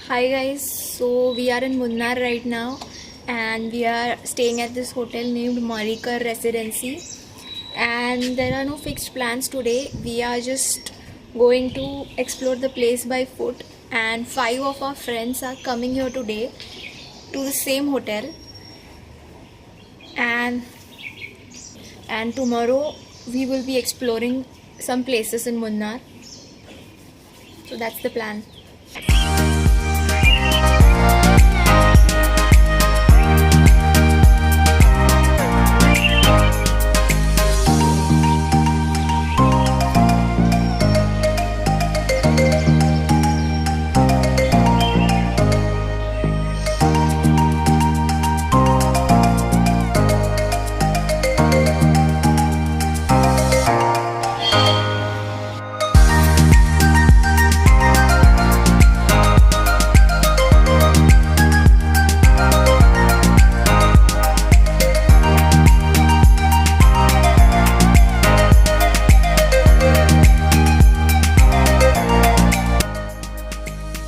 Hi guys, so we are in Munnar right now and we are staying at this hotel named Marikar Residency, and there are no fixed plans today. We are just going to explore the place by foot, and 5 of our friends are coming here today to the same hotel, and tomorrow we will be exploring some places in Munnar. So that's the plan.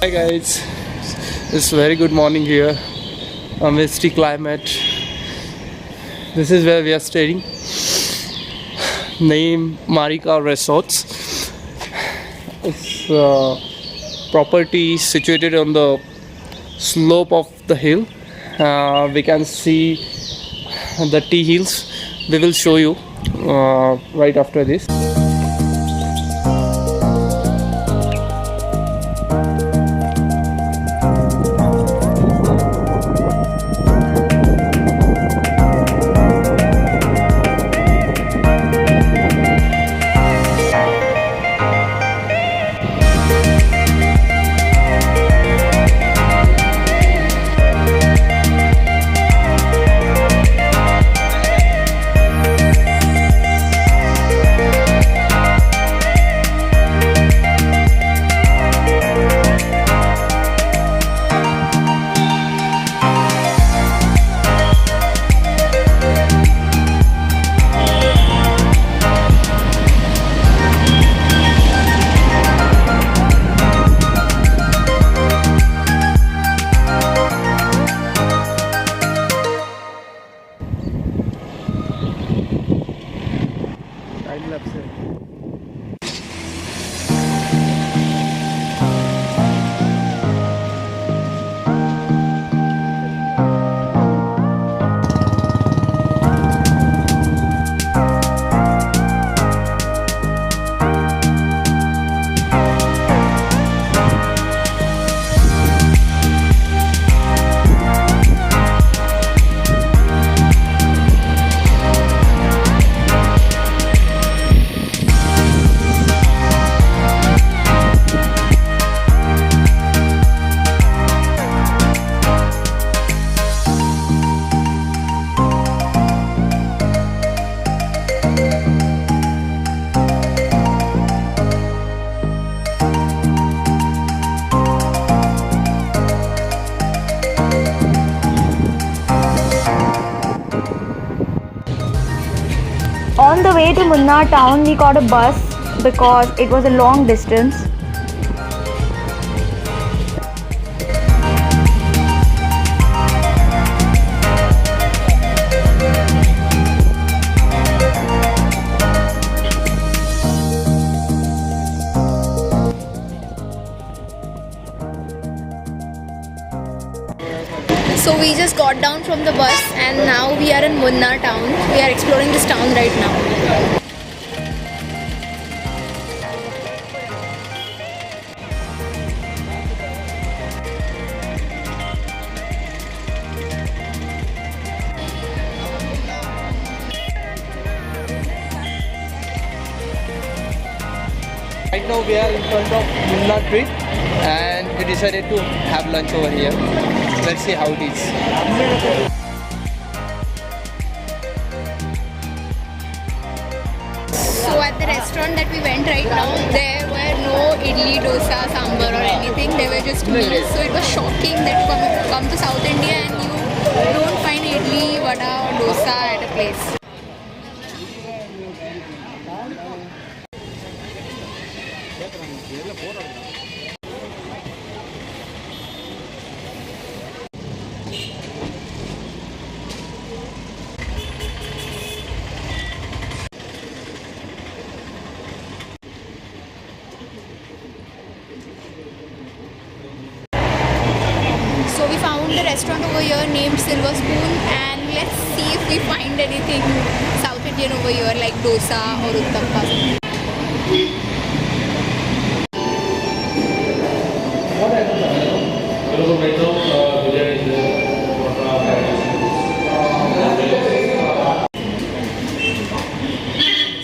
Hi guys, it's very good morning here. A misty climate. This is where we are staying. Name Marika Resorts. It's property situated on the slope of the hill. We can see the tea hills. We will show you right after this. On the way to Munnar town, we got a bus because it was a long distance. So we just got down from the bus and now we are in Munnar town. We are exploring this town right now. Right now we are in front of Munnar tree and we decided to have lunch over here. Let's see how it is. So at the restaurant that we went right now, there were no idli, dosa, sambar or anything. They were just meals. So it was shocking that you come to South India and you don't find idli, vada or dosa at a place. So we found a restaurant over here named Silver Spoon, and let's see if we find anything South Indian over here like dosa or uttappa.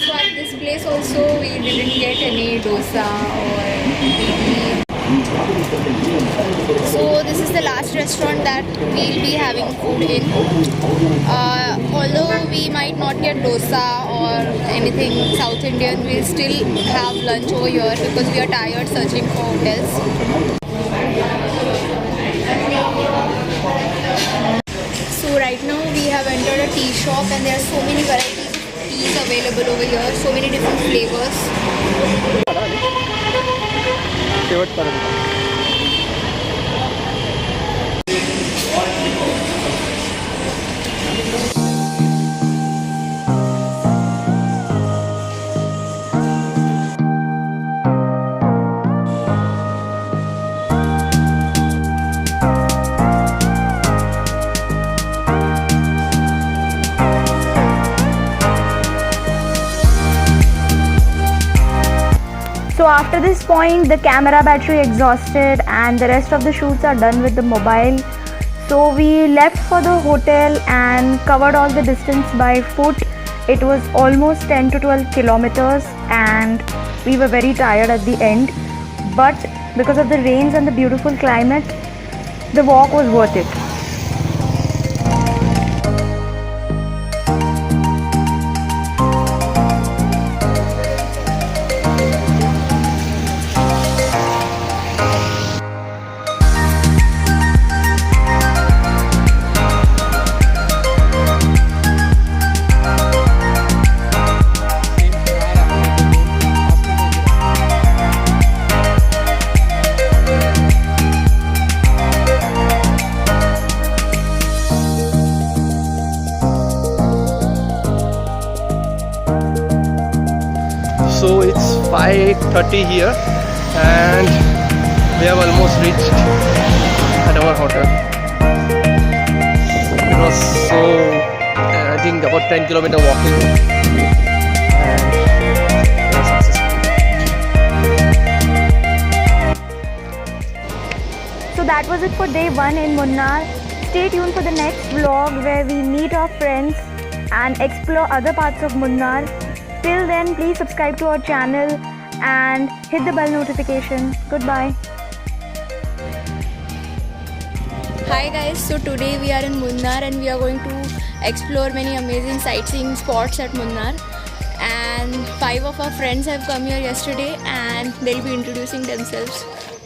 So at this place also we didn't get any dosa or idli. So this is the last restaurant that we'll be having food in. Although we might not get dosa or anything South Indian, we'll still have lunch over here because we are tired searching for hotels. So right now we have entered a tea shop, and there are so many varieties of teas available over here, so many different flavors. So after this point, the camera battery exhausted and the rest of the shoots are done with the mobile. So we left for the hotel and covered all the distance by foot. It was almost 10 to 12 kilometers and we were very tired at the end. But because of the rains and the beautiful climate, the walk was worth it. So it's 5:30 here and we have almost reached at our hotel. It was so I think about 10-kilometer walking and it was successful. So that was it for day 1 in Munnar. Stay tuned for the next vlog where we meet our friends and explore other parts of Munnar. Till then, please subscribe to our channel and hit the bell notification. Goodbye. Hi guys, so today we are in Munnar and we are going to explore many amazing sightseeing spots at Munnar. And 5 of our friends have come here yesterday and they'll be introducing themselves.